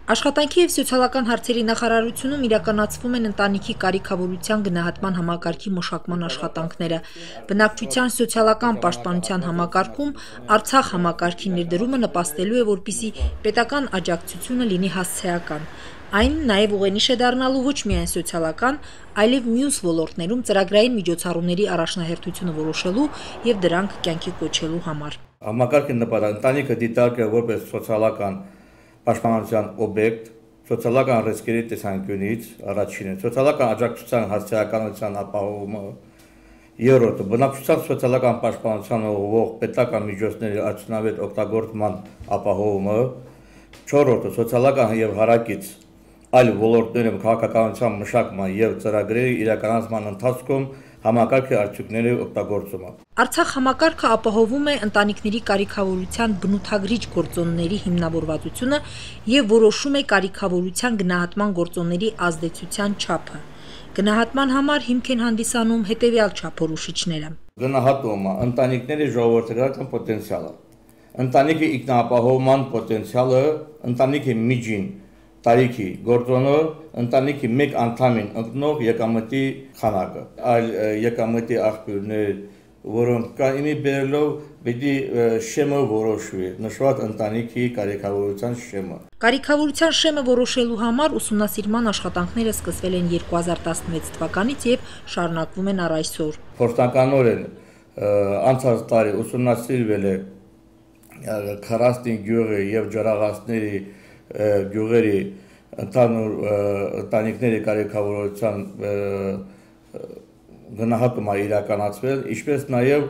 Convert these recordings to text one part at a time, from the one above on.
Աշխատանքի և սոցիալական հարցերի նախարարությունում իրականացվում են ընտանիքի կարիքավորության գնահատման համակարգի մշակման աշխատանքները։ Բնակչության սոցիալական պաշտպանության համակարգում Արցախ համակարգի ներդրումը նպաստելու է, որպեսզի պետական աջակցությունը լինի հասցեական։ Այն նաև ուղենիշ է դառնալու ոչ միայն սոցիալական, այլև մյուս ոլորտներում ծրագրային միջոցառումների առաջնահերթությունը որոշելու և դրանք կյանքի կոչելու համար։ Համակարգի նպատակը ընտանիքը դիտարկել որպես սոցիալական պաշտպանության օբյեկտ, սոցիալական ռիսկերի տեսանկյունից առաջինը, սոցիալական աջակցության հասցեականության ապահովումը, երրորդը բնակչության սոցիալական պաշտպանությանը ուղղվող պետական միջոցների արդյունավետ օգտագործման ապահովումը, չորրորդը սոցիալական և հարակից այլ ոլորտներում քաղաքականության մշակման և ծրագրերի իրականացման ընթացքում համակարգի արդյունքների օգտագործումը։ Արցախ համակարգը ապահովում է ընտանիքների կարիքավորության բնութագրիչ գործոնների հիմնավորվածությունը և որոշում է կարիքավորության գնահատման գործոնների ազդեցության չափը։ Գնահատման համար հիմք են հանդիսանում հետևյալ չափորոշիչները. Գնահատումը ընտանիքների ժողովրդական պոտենցիալը, ընտանիքի ինքնապահովման պոտենցիալը, ընտանիքի միջին տարիքի գործոնը, ընտանիքի մեկ անդամին ընկնող եկամտի քանակը, այլ եկամտի աղբյուրներ, որոնք կան իմի բերելով պիտի շեմը որոշվի, նշված ընտանիքի կարիքավորության շեմը։ Կարիքավորության շեմը որոշելու համար ուսումնասիրման աշխատանքները սկսվել են 2016 թվականից և շարունակվում են առ այսօր։ Փորձնականորեն անցած տարի ուսումնասիրվել է 45 գյուղի և ջրաղացների գյուղերի ընդհանուր ընտանիքների կարիքավորության գնահատումը իրականացվել, ինչպես նաև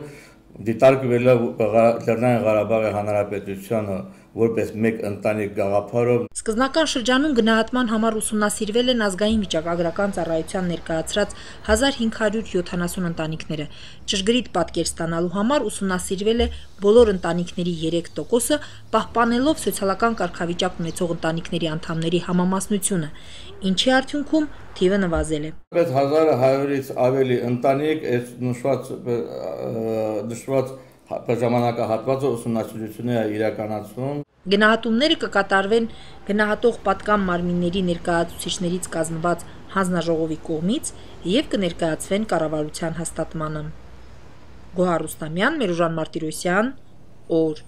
դիտարկվել է Լեռնային Ղարաբաղի Հանրապետությանը որպես մեկ ընտանիք գաղափարով։ Սկզբնական շրջանում գնահատման համար ուսումնասիրվել են ազգային վիճակագրական ծառայության ներկայացրած 1570 ընտանիքները։ Ճշգրիտ պատկեր ստանալու համար ուսումնասիրվել է բոլոր ընտանիքների 3%-ը, պահպանելով սոցիալական կարգավիճակ ունեցող ընտանիքների անդամների համամասնությունը, ինչի արդյունքում թիվը նվազել է։ 1100-ից ավելի ընտանիք նշված ժամանակահատվածը ուսումնասիրությունները իրականացնում։ Գնահատումները կկատարվեն գնահատող պատկան մարմինների ներկայացուցիչներից կազմված հանձնաժողովի կողմից և կներկայացվեն կառավարության հաստատմանը։ Գոհար Ռուստամյան, Մերուժան Մարտիրոսյան, օր.